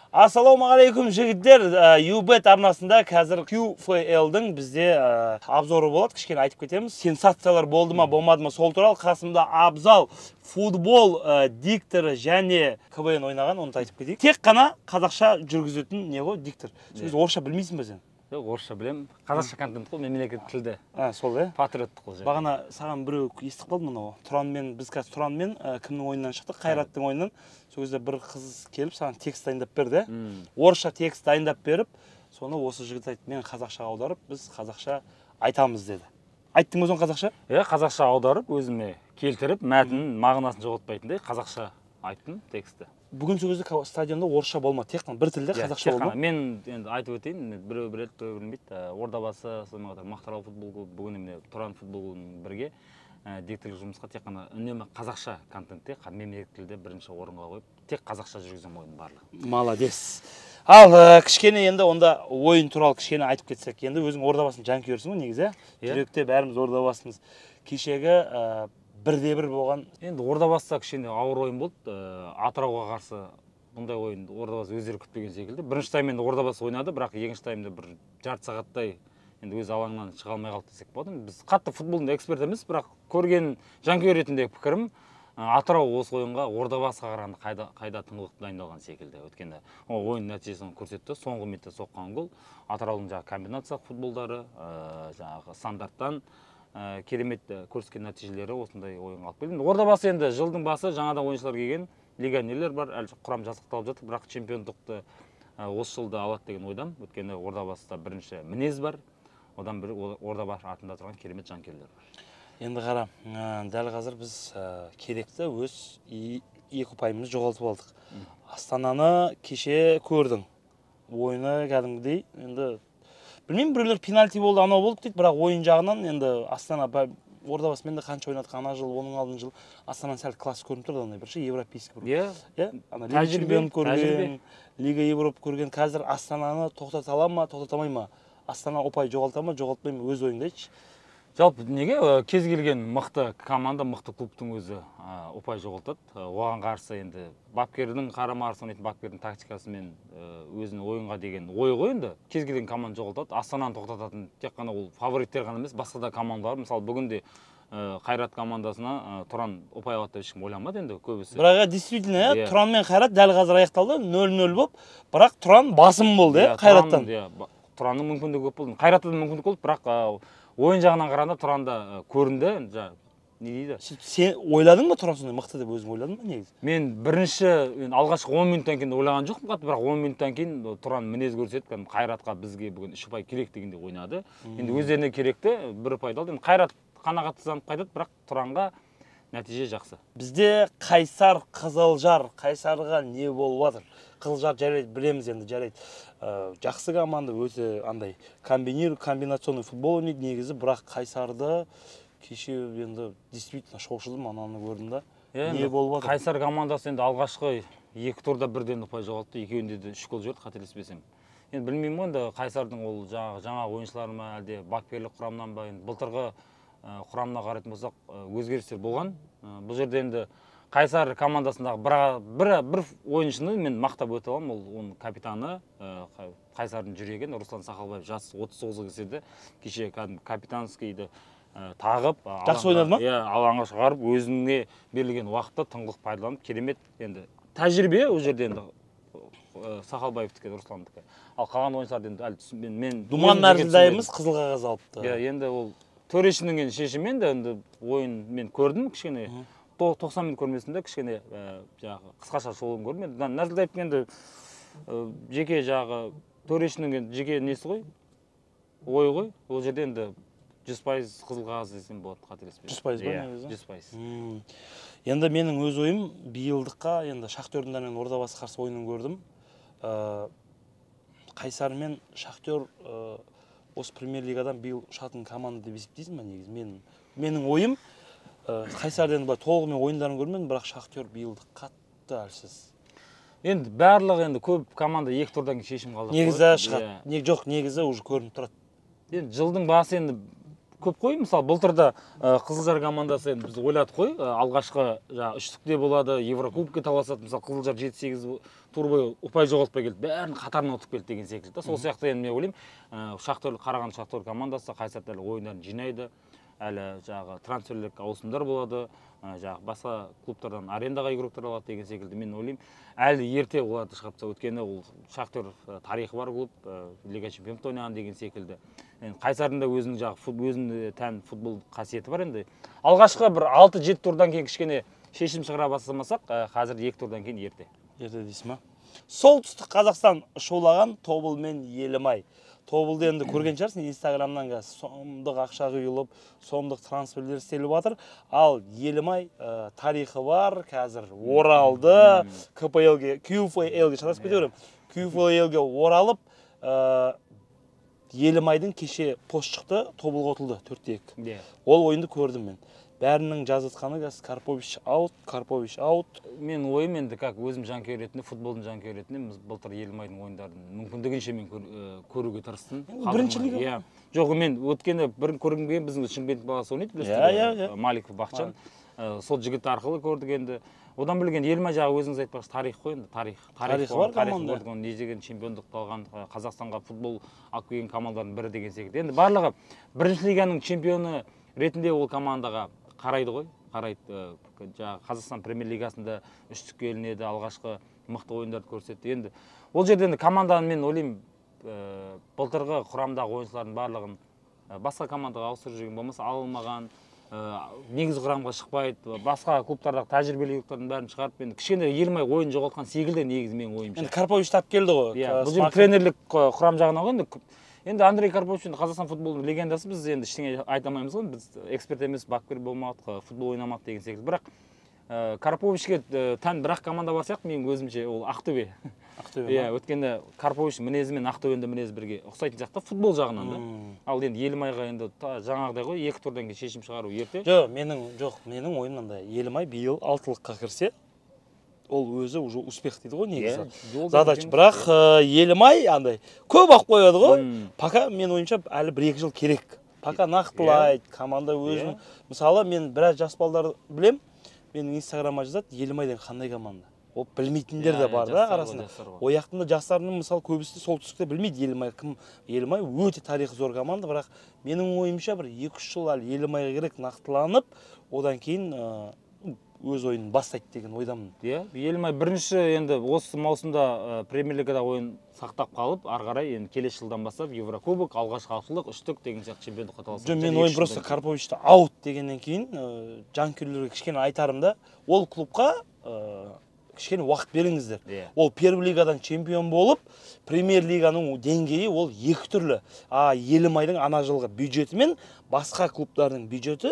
Ассалаумағалейкум жігіттер, Юбет арнасында қазір QFL-дің бізде обзоры болады, кішкене айтып кетеміз. Сенсациялар болды ма, болмады ма, сол туралы қасымда Абзал, футбол дикторы және КВН ойнаған, оны айтып кетейік. Тек қана қазақша жүргізетін не ғой, диктор. Сіз орысша білмейсің бе сен? Жоқ, орысша білем. Қазақша контент қой, мемлекет тілді. Сол иә? Патриоттық қой. Бағана саған біреу естіп қалды мынау. Тұранмен, біз қазір Тұранмен кімнің ойынынан шықтық? Қайраттың ойынынан. Сол кезде бір қыз келіп саған текст дайындап берді. Орысша текст дайындап беріп, соны осы жігіт айтты, мен қазақшаға аударып, біз қазақша айтамыз деді. Айттың ба соны қазақша? Иә, қазақша аударып, өзіме келтіріп, мәтіннің мағынасын жоғалтпайтындай қазақша айттым тексті. Бүгін сол кезде стадионда орысша болмады, тек қана бір тілде қазақша болды. Мен енді айтып өтейін, біреу біледі, біреу білмейді. Ордабасы, сонымен қатар Мақтаарал футбол клубы, бүгін міне Тұран футбол клубының бірге дикторлық жұмысқа тек қана үнемі қазақша контентте, мемлекеттік тілде бірінші орынға қойып, тек қазақша жүргіземін ойын барлығы. Молодец. Ал кішкене енді онда ойын туралы кішкене айтып кетсек, енді өзің Ордабасының жанкүйерісің ғой негізі, жүректе бәріміз Ордабасымыз. Кешегі бірде-бір болған. Енді Ордабасыда кішкене ауыр ойын болды. Атырауға қарсы бұндай ойын Ордабасы өздері күтпеген секілді. Бірінші таймда Ордабасы ойнады, бірақ екінші таймда бір жарты сағаттай енді өз алаңынан шыға алмай қалды десек болады. Біз қатты футболдың эксперт емес, бірақ көрген жанкүйер ретіндегі пікірім, Атырау осы ойынға Ордабасыға қарағанда қайда тыңғылықты дайындалған секілді. Өткенде ойын нәтижесін көрсетті. Соңғы минутта соққан гол Атыраудың жаңағы комбинациялық футболдары, жаңағы стандарттан керемет көрсеткен нәтижелері осындай ойынға алып келді. Ордабасы енді жылдың басы жаңадан ойыншылар келген, легионерлер бар, әлі құрам жасақталып жатыр, бірақ чемпиондықты осы жылда алады деген ойдам. Өткенде Ордабасыда бірінші мінез бар, одан бір Ордабасы атында тұрған керемет жанкүйерлер бар. Енді қара, дәл қазір біз керекті өз екі ұпайымызды жоғалтып алдық. Астананы кеше көрдің. Ойыны кәдімгідей, енді білмеймін, біреулер пенальти болды, анау болды дейді, бірақ ойын жағынан енді Астана Ордабасымен де қанша ойнадық, ана жыл, оның алдын жыл Астананың сәл класс көрініп тұрды, бірінші европейский көрген. Лига чемпионы көрген, Лига Европа көрген, қазір Астананы тоқтата ала ма, тоқтата алмай ма? Астана ұпай жоғалта ма, жоғалтпай ма, өз ойыңды айтшы. Жалпы неге кез келген мықты команда, мықты клубтың өзі ұпай жоғалтады. Оған қарсы енді бапкердің қарама-қарсы ойнайтын бапкердің тактикасымен өзінің ойынға деген ой ғой енді. Кез келген команда жоғалтады. Астананы тоқтататын тек қана ол фавориттер ғана емес, басқа да командалар. Мысалы бүгінде Қайрат командасына Тұран ұпай алады деп ешкім ойламады енді көбісі. Бірақ действительно, Тұран мен Қайрат дәл қазір аяқталды, 0-0 болып, бірақ Тұран басым болды, Қайраттан. Тұранның мүмкіндігі көп болды. Қайраттан мүмкіндік болды, бірақ ойын жағынан қарағанда Тұранда көрінді. Не дейді? Сен ойладың ба Тұран сондай мықты деп өзің ойладың ба негізі? Мен бірінші алғашқы 10 минуттан кейін ойлаған жоқпын қатты, бірақ 10 минуттан кейін Тұран мінез көрсетті. Қайратқа бізге бүгін 3 ұпай керек дегенде ойнады. Енді өздеріне керекті, 1 ұпайды алды. Қайрат қанағатсызданып қайтады, бірақ Тұранға нәтиже жақсы. Бізде Қайсар, Қызылжар, Қайсарға не болып жатыр? Қызылжар жарайды, білеміз енді жарайды. Жақсы команда, өте андай комбинационный футбол ойнайды негізі, бірақ Қайсарды кеше енді действительно шошылдым, ананы көрдім да. Не болып жатыр? Қайсар командасы енді алғашқы 2 турда бірден ұпай жоғалтты, екеуінде де 3 гол жіберді, қателеспесем. Енді білмеймін ғой, енді Қайсардың ол жаңа ойыншылары ма, әлде бапкерлік құрамынан ба, енді былтырғы құрамына қарайтын болсақ өзгерістер болған. Бұл жерде енді Қайсар командасындағы бір ойыншыны мен мақтап өте аламын, ол оның капитаны, Қайсардың жүрегі Руслан Сақалбаев, жасы 39 келсе, кеше капитанскийді тағып, жақсы ойнады ма? Алаңға шығарып, өзіне берілген уақытта тыңғылық пайдаланып, керемет енді тәжірибе ол жерде енді Сақалбаевтікі, Русландікі. Ал қалған ойыншыларды енді әлі мен Думан Нәрділдайымыз қызыл қағаз алыпты. Енді ол төрешінің шешімімен де енді ойын мен көрдім кішкене. 90 минут көрмесінде кішкене қысқаша шолуын көрдім. Нәрділдаевтың енді жеке төрешінің жеке несі ғой, ойы ғой. Ол жерде енді 100% қызыл қағаз десем болады, қателеспесем. 100% ба негізі? 100%. Енді менің өз ойым биылдыққа енді Шахтердің мен Ордабасы қарсы ойынын көрдім. Қайсар мен Шахтер осы премьер-лигадан биыл шығатын команда деп есептейсің ба негізі? Менің ойым Қайсардың толығымен ойындарын көрмедім, бірақ Шахтер биылдық қатты әлсіз. Енді барлығы енді көп команда 2 турдан шешім қалдырды. Негізі шығады. Жоқ, негізі уже көрініп тұрады. Енді жылдың басы енді көп қой. Мысалы, былтырда Қызылжар командасы біз ойладық қой. Алғашқы үштікте болады, Еврокубокке таласады. Мысалы, Қызылжар 7-8 тур бойы ұпай жоғалтпай келді. Бәрін қатарына ұтып келді деген секілді. Сол сияқты енді мен ойлаймын, Қарағанды Шахтер командасы қай сәтте ойындарын жинайды. Әлі трансферлік ауысымдар болады. Басқа клубтардан арендаға игроктар алады деген секілді. Мен ойлаймын, әлі ерте оларды шығарса, өткені ол Шахтер тарихы бар клуб, Лига чемпионов ойнаған деген секілді. Қайсардың да өзінің тән футбол қасиеті бар енді. Алғашқы бір 6-7 турдан кейін кішкене шешім шығара бастамасақ, қазір 2 турдан кейін ерте. Ерте дейсіз ма? Солтүстік Қазақстан шулаған Тобыл мен Елімай. Тобылды енді көрген шығарсың, Инстаграмнан сомдық ақша құйылып, сомдық трансферлер істеліп жатыр. Ал Елімай тарихы бар, қазір оралды, КПЛ-ге, QFL-ге шатасып кете берем. QFL-ге оралып, Елімайдың кеше пост шықты, Тобылға ұтылды 4-2. Ол ойынды көрдім мен. Бәрінің жазытқаны Карпович аут. Мен ойым енді өзім жанкүйер ретінде, футболдың жанкүйер ретінде былтыр Елімайдың ойындарын мүмкіндігінше мен көруге тырыстым. Бірінші лига? Жоқ, мен өткені бірін көргенге біздің Шымкент баласы ойнайды, білесіздер, Маликов Бақчан. Сол жігіт арқылы көрдік енді. Одан білген Елімай жағы өзіңіз айтпақшы тарих қой енді, тарихы бар команда. Не деген чемпиондықты алған, Қазақстанға футбол алып келген командалардың бірі деген секілді. Енді барлығы бірінші лиганың чемпионы ретінде ол командаға қарайды ғой, Қазақстан премьер-лигасында үштікке ілінеді, алғашқы мықты ойындарды көрсетті. Енді ол жерде команданы мен ойлаймын, былтырғы құрамдағы ойыншылардың барлығын басқа командаға ауыстырып жүрген болмаса, алынмаған, негізгі құрамға шықпайды, басқа клубтардағы тәжірибелі игроктердің бәрін шығарып, енді кішкене Елімай ойын жоғалтқан секілді негізі менің ойымша. Енді Карпович тап келді ғой. Бұл жерде тренерлік құрам жағынан ғой. Енді Андрей Карпович Қазақстан футболының легендасы, біз енді ештеңе айта алмаймыз ғой, біз эксперт емес, бапкер болмадық, футбол ойнамадық деген секілді. Бірақ Карповичке тән бірақ команда бар сияқты, менің өзімше ол Ақтөбе. Иә, өткенде Карпович мінезі мен Ақтөбенің мінезі бірге ұқсайтын сияқты футбол жағынан да. Ал енді Елімайға енді жаңағыдай ғой, 2 турдан кейін шешім шығару ерте. Менің ойымнан Елімай биыл 6-лыққа кірсе, ол өзі уже успех дейді ғой негізі. Задач, бірақ Елімай андай көп ақ қояды ғой. Пока мен ойымша әлі 1-2 жыл керек. Пока нақтылайды, команда өзін. Мысалы, мен біраз жас балдарды білем, менің Инстаграмға жазады, Елімайдың қандай команда. Ол білмейтіндер де бар да арасында. Ояқтында жастарының мысалы көбісі солтүстікте білмейді Елімай кім. Елімай өте тарихы зор команда, бірақ менің ойымша бір 2-3 жыл әлі Елімайға керек нақтыланып, одан кейін өз ойынын бастайды деген ойдамын. Елімай бірінші енді осы маусымда премьер-лигада ойын сақтап қалып, ары қарай енді келесі жылдан бастап Еврокубок, алғашқы алтынлық, үштік деген сияқты чемпиондыққа таласады. Мен ойым просто Карповичті аут дегеннен кейін жанкүйерлерге кішкене айтарымда, ол клубқа кішкене уақыт беріңіздер. Ол первый лигадан чемпион болып, премьер-лиганың деңгейі ол 2 түрлі. Елімайдың ана жылғы бюджеті мен басқа клубтардың бюджеті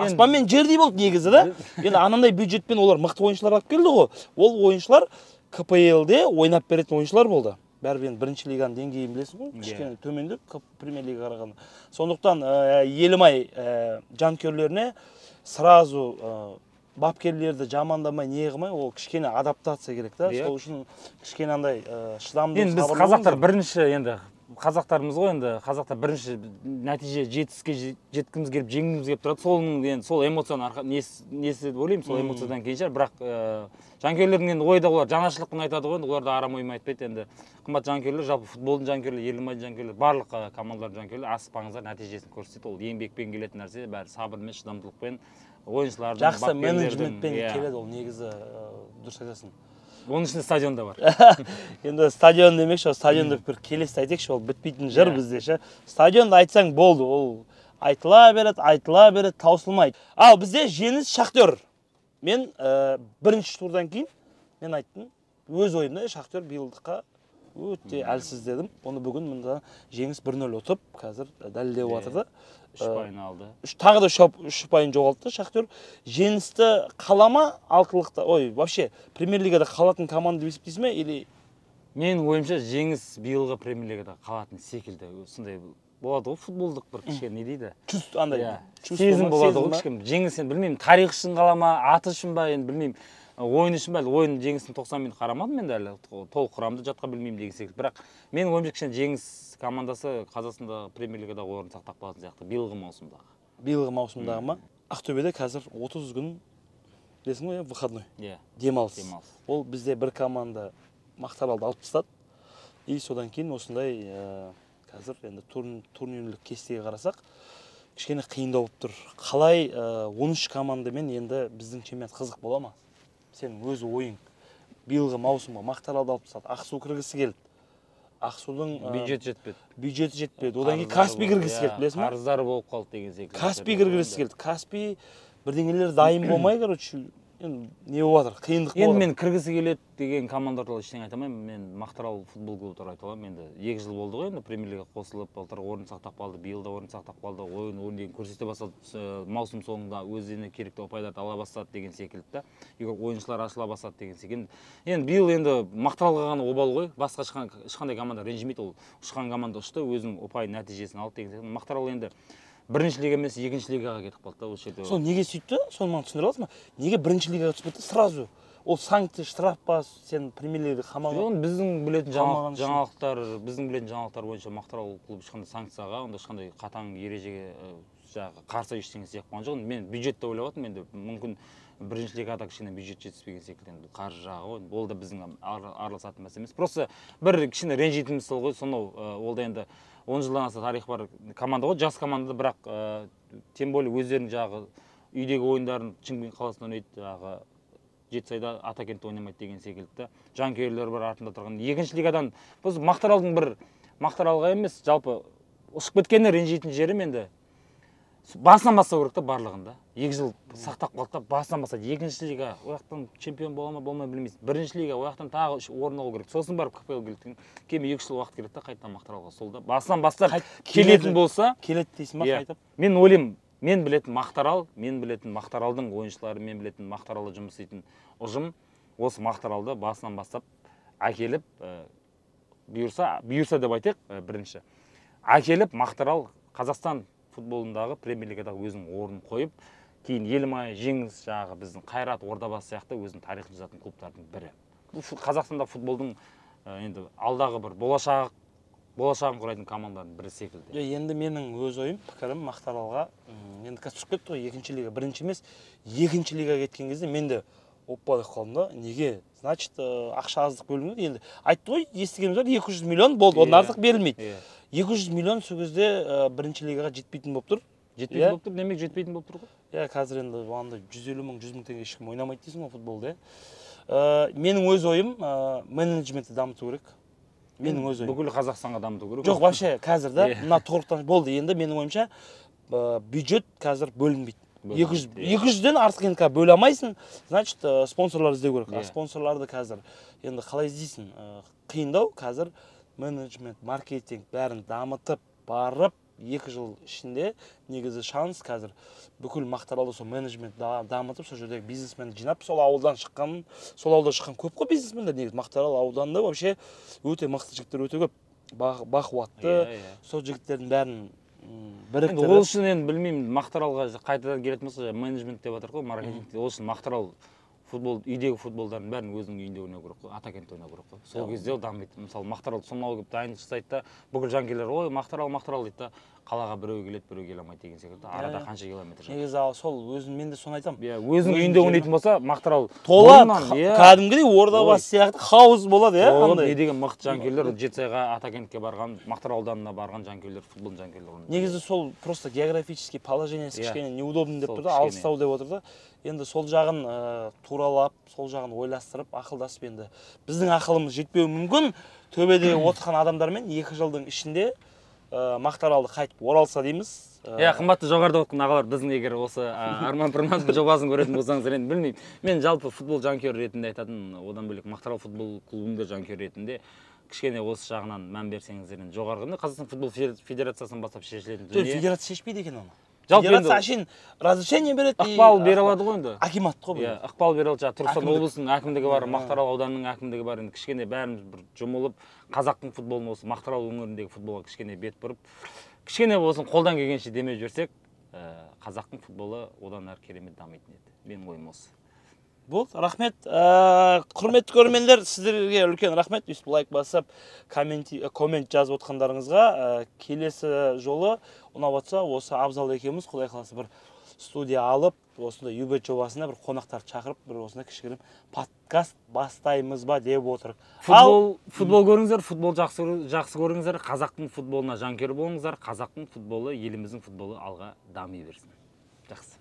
аспан мен жердей болды негізі да. Енді анандай бюджетпен олар мықты ойыншылар алып келді ғой. Ол ойыншылар КПЛ-де ойнап беретін ойыншылар болды. Бәрібір бірінші лиганың деңгейін білесің ғой, кішкене төмендеп премьер-лигаға қарағанда. Сондықтан Елімай жанкүйерлеріне сразу бапкерлерді жамандамай, не қылмай, ол кішкене адаптация керек та. Сол үшін кішкене андай шыдамды. Енді біз қазақтар бірінші енді қазақтарымыз ғой, енді қазақтар бірінші нәтиже жеткіміз келіп, жеңгіміз келіп тұрады. Сол эмоцияның несі деп ойлаймын, сол эмоциядан кейін шығар. Бірақ жанкүйерлердің енді ойда олар жаңашылықпен айтады ғой, олар да арам оймен айтпайды. Енді қымбат жанкүйерлер, жалпы футболдың жанкүйерлері, Елімайдың жанкүйерлері, барлық командалардың жанкүйерлері асықпаңыздар, нәтижесін көрсетеді. Ол еңбекпен келетін нәрсе, бәрі сабырмен, шыдамдылықпен, ойыншылардың, жақсы менеджментпен келеді, ол негізі дұрыс айтасың. Оның ішінде стадион да бар. Енді стадион демекші, стадионды бір келесті айтекші, ол бітпейтін жыр бізде. Стадионды айтсаң болды, ол айтыла береді, таусылмайды. Ал бізде жеңіс Шахтер. Мен бірінші турдан кейін, мен айттым, өз ойымда Шахтер биылдыққа өте әлсіз дедім. Оны бүгін мұнда жеңіс 1-0 ұтып, қазір дәлелдеп жатырды. 3 ұпайын алды. Тағы да 3 ұпайын жоғалтты Шахтер. Жеңісті қалама 6-лықта, вообще премьер-лигада қалатын команда деп есептейсіз ме или? Менің ойымша жеңіс биылғы премьер-лигада қалатын секілді. Сондай болады ғой, футболдық бір кішкене не дейді? Андай сезім болады ғой кішкене. Жеңіс енді білмеймін, тарих үшін қалама, аты үшін ба, енді білмеймін. ойын үшін бәлі ойын жеңістің 90 минут қарамадым мен әлі толық құрамды жатқа білмеймін деген секілді. Бірақ менің ойымша кішкене жеңіс командасы Қазақстанда премьер-лигадағы орын сақтап қалатын сияқты биылғы маусымдағы. Биылғы маусымдағы ма? Ақтөбеде қазір 30 күн білесің ғой, выходной. Демалыс. Ол бізде бір команда Мақтааралды алып тастады. И содан кейін осындай қазір енді турнирлік кестеге қарасақ, кішкене қиындау болып тұр. Қалай 13 командамен енді біздің чемпионат қызық бола ма? Сенің өз ойың. Биылғы маусымға Мақтааралды алып тастады. Ақсу кіргісі келді. Ақсудың бюджеті жетпеді. Одан кейін Каспий кіргісі келді, білесің ба? Қарыздары болып қалды деген секілді. Каспий кіргісі келді. Каспий бірдеңелер дайын болмай, короче, не болып жатыр, қиындық болып. Енді мен кіргісі келеді деген команда туралы ештеңе айта алмаймын. Мен Мақтаарал футбол клубы туралы айта аламын. Енді 2 жыл болды ғой, енді премьер-лигаға қосылып, былтыр орын сақтап қалды, биыл да орын сақтап қалды. Ойын көрсете бастады, маусым соңында өзіне керекті ұпайларды ала бастады деген секілді. Ойыншылар ашыла бастады деген секілді. Енді биыл енді Мақтааралға ғана обал ғой. Басқа ешқандай команда ренжімейді. Ол ұшқан команда ұшты, өзінің ұпай нәтижесін алды деген секілді. Мақтаарал енді бірінші лига емес, екінші лигаға кетіп қалды осы жерде. Сол неге сөйтті? Соны маған түсіндіре аласың ба? Неге бірінші лигаға түсіп кетті сразу? Ол санкция, штраф па, сен премьер-лигаға қамалған? Біздің білетін жаңалықтар бойынша Мақтаарал клубы ешқандай санкцияға, онда ешқандай қатаң ережеге қарсы ештеңе істеп қалған жоқ. Мен бюджетті ойлап жатырмын, енді мүмкін бірінші лигада кішкене бюджет жетіспеген секілді, енді қаржы жағы ғой. Ол да біздің араласатын мәселе емес. Просто бір кішкене ренжитін мысал ғой, сонау ол да енді 10 жылдан аса тарих бар команда ғой, жас команда, бірақ тем более өздерінің жағы үйдегі ойындарын Шымкент қаласында ойнайды, жағы Жетісайда Атакентте ойнамайды деген секілді. Жанкүйерлер бар артында тұрған. Екінші лигадан біз Мақтааралдың бір Мақтааралға емес, жалпы ұшып кеткеніне ренжитін жерім енді басынан бастау керек та барлығында. 2 жыл сақтап қалды да басынан бастады. Екінші лига ояқтан чемпион бола ма, болмай білмейсің. Бірінші лига ояқтан тағы орын алу керек. Сосын барып КПЛ келді. Кеме 2 жыл уақыт керек та қайтадан Мақтааралға. Сол да басынан бастап келетін болса, келеді дейсің ба қайтып? Мен ойлаймын, мен білетін Мақтаарал, мен білетін Мақтааралдың ойыншылары, мен білетін Мақтааралда жұмыс істейтін ұжым осы Мақтааралды басынан бастап әкеліп, бұйырса деп айтайық, бірінші. Әкеліп Мақтаарал Қазақстан футболындағы премьер-лигадағы өзінің орнын қойып, кейін Елімай, Жеңіс жағы біздің Қайрат, Ордабасы сияқты өзінің тарихын жазатын клубтардың бірі. Қазақстанда футболдың енді алдағы бір болашағын құрайтын команданың бірі секілді. Енді менің өз ойым, пікірім Мақтааралға енді қазір түсіп кетті ғой, екінші лига, бірінші емес, екінші лигаға кеткен кезде мен де оппа деп қалдым да. Неге? Значит, ақша аздық бөлінеді. Енді айтты ғой, естігеніміз бар, 200 миллион болды, одан артық берілмейді. 200 миллион сол кезде бірінші лигаға жетпейтін болып тұр. Жетпейтін болып тұр, демек жетпейтін болып тұр ғой? Қазір енді оғанда 150 мың, 100 мың теңге ешкім ойнамайды дейсің ғой футболда. Менің өз ойым, менеджментті дамыту керек. Менің өз ойым. Бүкіл Қазақстанға дамыту керек. Жоқ, вообще қазір да мына тұғырықтан болды. Енді менің ойымша бюджет қазір бөлінбейді. 200-ден артық енді бөле алмайсың, значит, спонсорлар іздеу керек. Спонсорларды қазір енді қалай іздейсің? Қиындау, қазір менеджмент, маркетинг бәрін дамытып барып, 2 жыл ішінде негізі шанс қазір бүкіл Мақтааралды сол менеджмент дамытып, сол жердегі бизнесмен жинап, сол ауылдан шыққан көп қой бизнесмендер негізі. Мақтаарал ауданында вообще өте мықты жігіттер өте көп, бақуатты, сол жігіттердің бәрін біріктіріп. Ол үшін енді білмеймін, Мақтааралға қайтадан келетін болса, менеджмент деп жатыр ғой, маркетинг. Ол үшін Мақтаарал үйдегі футболдардың бәрін өзінің үйінде ойнау керек қой, Атакентте ойнау керек қой. Сол кезде ол дамиды. Мысалы, Мақтаарал сонау келіп дайындық жасайды да, бүкіл жанкүйерлер ой, Мақтаарал дейді да, қалаға біреу келеді, біреу келе алмайды деген секілді. Арада қанша километр жатыр. Негізі сол өзім мен де соны айтамын. Өзінің үйінде ойнайтын болса, Мақтаарал тола кәдімгідей Ордабасы сияқты хаос болады, не деген мықты жанкүйерлер, Жетісайға, Атакентке барған, Мақтаарал ауданына барған жанкүйерлер, футбол жанкүйерлер. Негізі сол просто географический положениесі кішкене неудобно деп тұр да, алыстау деп отыр да. Енді сол жағын туралап, сол жағын ойластырып, ақылдасып, енді біздің ақылымыз жетпеуі мүмкін. Төбеде отырған адамдармен 2 жылдың ішінде Мақтааралды қайтып оралса дейміз. Қымбатты жоғарыда отырған ағалар, біздің егер осы Арман Пірмановтың жобасын көретін болсаңыздар, енді білмеймін. Мен жалпы футбол жанкүйері ретінде айтатын, одан бөлек Мақтаарал футбол клубында жанкүйер ретінде кішкене осы жағынан мән берсеңіздер, енді жоғарғы. Қазақстан футбол федерациясынан бастап шешілетін дүние. Федерация шешпейді екен оны. Федерация ашин разрешение береді. Ықпал бере алады ғой енді. Акимат қой бұл. Ықпал бере алады. Түркістан облысының әкімдігі бар, Мақтаарал ауданының әкімдігі бар. Енді кішкене бәріміз бір жұмылып, қазақтың футболын осы Мақтаарал өңіріндегі футболға кішкене бет бұрып, кішкене болсын қолдан келгенше демеп жүрсек, қазақтың футболы одан әрі керемет дамитын еді. Менің ойым осы. болды, рахмет. Құрметті көрермендер, сіздерге үлкен рахмет. Өйстіп лайк басып, коммент жазып отқандарыңызға. Келесі жолы ұнап жатса, осы Абзал екеуміз Құдай қаласа бір студия алып, осындай юбет жобасына бір қонақтарды шақырып, бір осындай кішігірім подкаст бастаймыз ба деп отырық. Футбол көріңіздер, футбол жақсы көріңіздер, қазақтың футболына жанкүйер болыңыздар, қазақтың футболы, еліміздің футболы алға дами берсін. Жақсы.